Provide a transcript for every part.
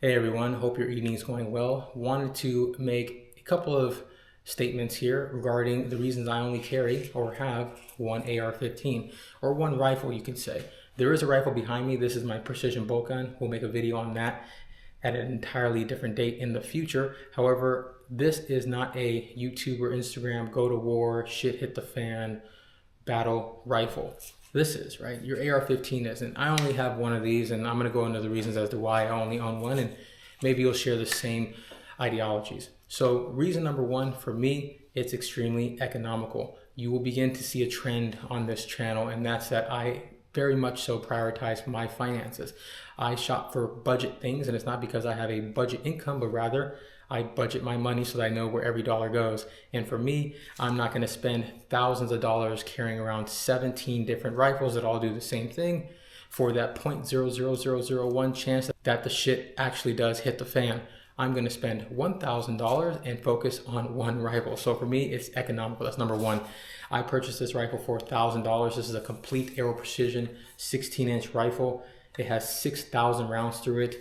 Hey everyone, hope your evening is going well. Wanted to make a couple of statements here regarding the reasons I only carry or have one AR-15 or one rifle, you can say. There is a rifle behind me. This is my precision bolt gun. We'll make a video on that at an entirely different date in the future. However, this is not a YouTube or Instagram go to war, shit hit the fan, battle rifle. This is, right? Your AR-15 isn't. I only have one of these, and I'm going to go into the reasons as to why I only own one, and maybe you'll share the same ideologies. So reason number one, for me, it's extremely economical. You will begin to see a trend on this channel, and that's that I very much so prioritize my finances. I shop for budget things, and it's not because I have a budget income, but rather I budget my money so that I know where every dollar goes. And for me, I'm not going to spend thousands of dollars carrying around 17 different rifles that all do the same thing for that 0.00001 chance that the shit actually does hit the fan. I'm going to spend $1,000 and focus on one rifle. So for me, it's economical. That's number one. I purchased this rifle for $1,000. This is a complete Aero Precision 16-inch rifle. It has 6,000 rounds through it,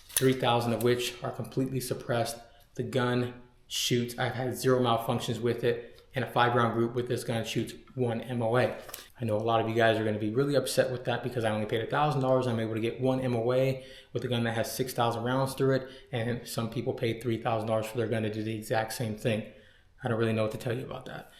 3,000 of which are completely suppressed. The gun shoots. I've had zero malfunctions with it, and a 5-round group with this gun shoots 1 MOA. I know a lot of you guys are going to be really upset with that because I only paid $1,000. I'm able to get 1 MOA with a gun that has 6,000 rounds through it, and some people paid $3,000 for their gun to do the exact same thing. I don't really know what to tell you about that.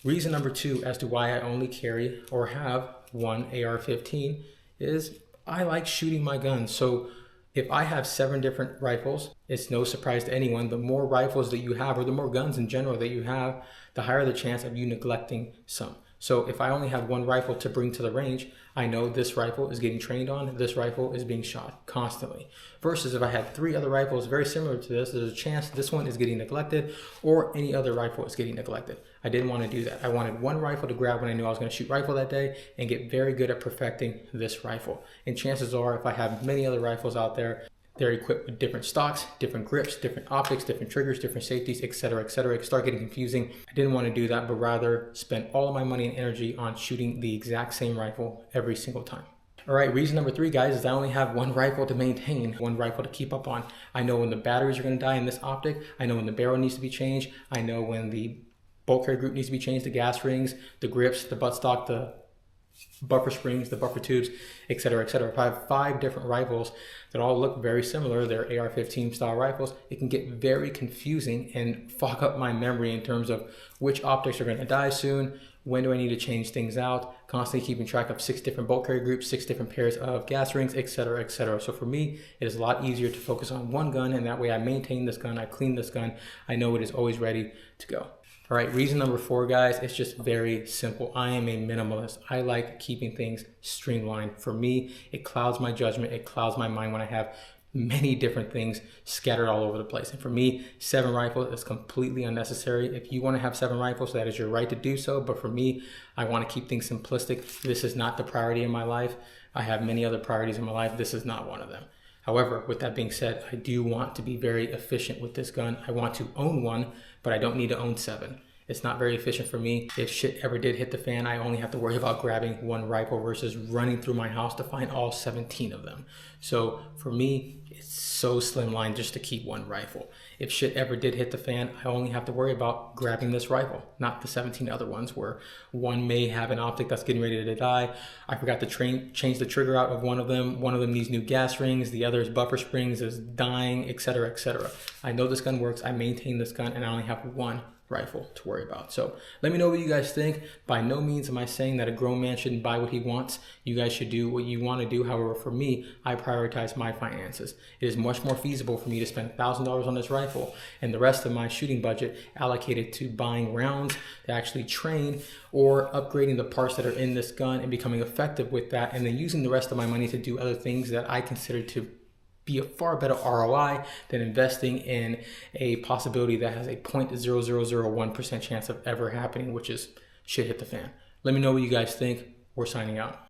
Reason number two as to why I only carry or have one AR-15 is I like shooting my guns. So if I have 7 different rifles, it's no surprise to anyone, the more rifles that you have, or the more guns in general that you have, the higher the chance of you neglecting some. So if I only have one rifle to bring to the range, I know this rifle is getting trained on, this rifle is being shot constantly. Versus if I had 3 other rifles very similar to this, there's a chance this one is getting neglected or any other rifle is getting neglected. I didn't want to do that. I wanted one rifle to grab when I knew I was going to shoot rifle that day and get very good at perfecting this rifle. And chances are, if I have many other rifles out there, they're equipped with different stocks, different grips, different optics, different triggers, different safeties, etc., etc. It can start getting confusing. I didn't want to do that, but rather spend all of my money and energy on shooting the exact same rifle every single time. All right, reason number 3, guys, is I only have one rifle to maintain, one rifle to keep up on. I know when the batteries are going to die in this optic. I know when the barrel needs to be changed. I know when the bolt carrier group needs to be changed, the gas rings, the grips, the buttstock, the buffer springs, the buffer tubes, etc., etc. If I have 5 different rifles that all look very similar, they're AR-15 style rifles, it can get very confusing and fog up my memory in terms of which optics are going to die soon, when do I need to change things out, constantly keeping track of 6 different bolt carrier groups, 6 different pairs of gas rings, etc., etc. So for me, it is a lot easier to focus on one gun, and that way I maintain this gun, I clean this gun, I know it is always ready to go. All right, reason number 4, guys, it's just very simple. I am a minimalist. I like keeping things streamlined. For me, it clouds my judgment. It clouds my mind when I have many different things scattered all over the place. And for me, 7 rifles is completely unnecessary. If you want to have 7 rifles, that is your right to do so. But for me, I want to keep things simplistic. This is not the priority in my life. I have many other priorities in my life. This is not one of them. However, with that being said, I do want to be very efficient with this gun. I want to own one, but I don't need to own 7. It's not very efficient for me. If shit ever did hit the fan, I only have to worry about grabbing one rifle versus running through my house to find all 17 of them. So for me, it's so slimline just to keep one rifle. If shit ever did hit the fan, I only have to worry about grabbing this rifle, not the 17 other ones where one may have an optic that's getting ready to die. I forgot to change the trigger out of one of them. One of them needs new gas rings. The other's buffer springs is dying, etc., etc. I know this gun works. I maintain this gun, and I only have one rifle to worry about. So let me know what you guys think. By no means am I saying that a grown man shouldn't buy what he wants. You guys should do what you want to do. However, for me, I prioritize my finances. It is much more feasible for me to spend $1,000 on this rifle and the rest of my shooting budget allocated to buying rounds to actually train or upgrading the parts that are in this gun and becoming effective with that, and then using the rest of my money to do other things that I consider to be a far better ROI than investing in a possibility that has a 0.0001% chance of ever happening, which is shit hit the fan. Let me know what you guys think. We're signing out.